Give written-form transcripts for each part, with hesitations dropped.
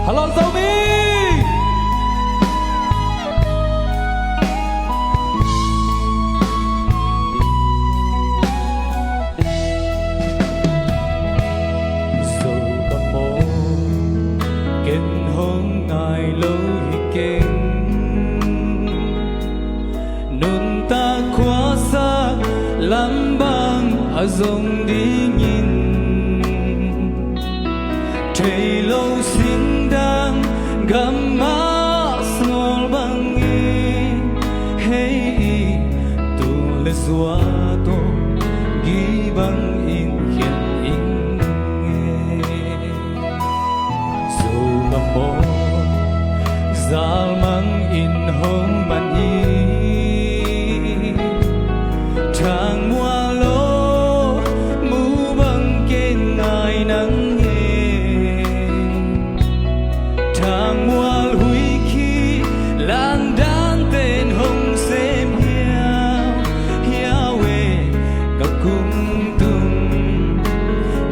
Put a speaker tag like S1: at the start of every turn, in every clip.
S1: Hello Zomi Dù có mô Kinh hôn ngài lâu hi kinh Nun ta khóa xa Lắm băng ở dòng đi nhìn Thầy lâu xin đang Gam má small bangi Hey tu le zua to Gi bang in hiền in Dù mà mô Zal mang in hong man y Thang mua lô Mu bang kên ngài nắng Thang mua hui khi Lang đan tên hồng xem hiao Hiao về gặp cung tung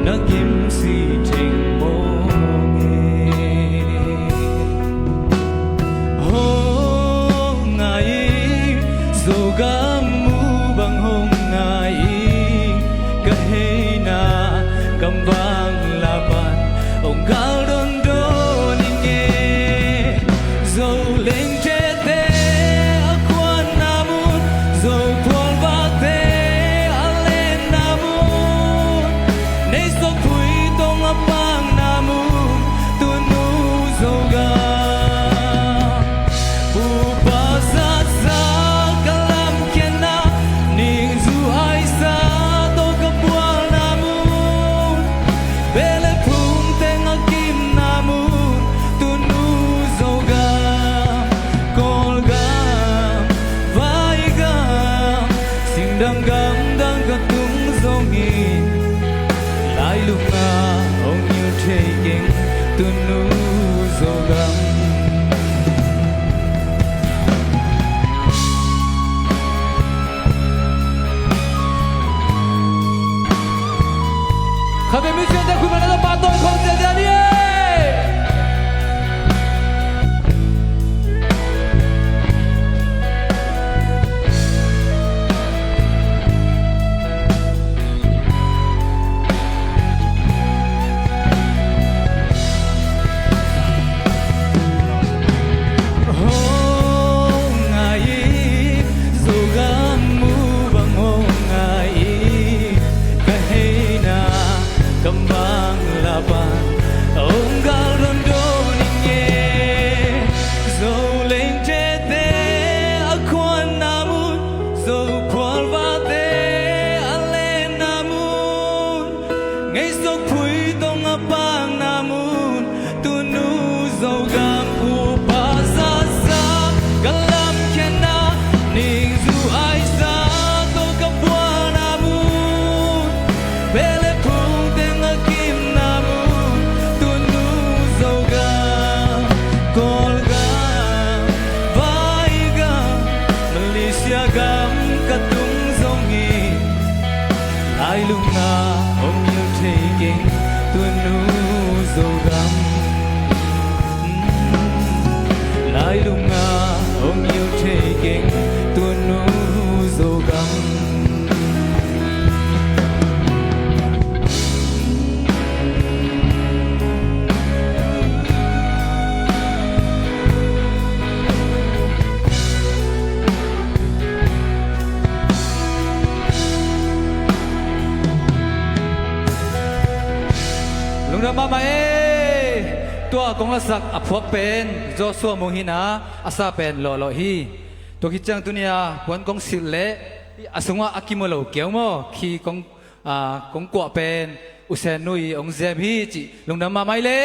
S1: Nó kim si trình mô nghe Hô ngài Dù gam mu bằng hông ngài Cả hê na cầm vang là bàn Ông gạo đôn đôn nghe Dâu lên chết tê ở quan nam môn Dâu thuần vác tê ở lên nam môn Nấy sốc thủy tông ở bang nam môn Tuôn nu dâu gà Bù bà xa xa cả làm khen na Ninh dù ai xa tô cấp bùa nam môn Bê lê phung tên ở kim nam môn Tuôn nu dâu gà Col gà Vai gà Xin đang gam đang gà tung dâu nghìn Lại lúc ngà ông như thế kinh Tuôn nu dâu gam Kami mission dan kuman ada patong konser jadi. Kembang laban Ông gal rôn đôn nghe Dâu lên chết tê Ở khoan nam môn Dâu khoan va tê Ở lên nam môn Ngay sốc phùi tông ở bang nam môn Tu nu dâu gam u ba xa xa Gà làm khen na Ninh dù ai xa Tô cấp bùa nam môn Bê lê phung tên ở kim nam môn Tuôn nu dâu gà Col gà Vai gà Malaysia gam cả tung dâu nghi Lại lúc na ông như thế kinh Tuôn nu dâu gam Lại lúc na ông như thế kinh Tuôn nu dâu gam Lung ra mama tua kong la sak aphuak pen Joshua Mohina asa pen lo hi to ki chang tunia pon kong sil le asunga akimolo kewmo khi kong kwa pen usen nui ong zem hi chi lung ra mama le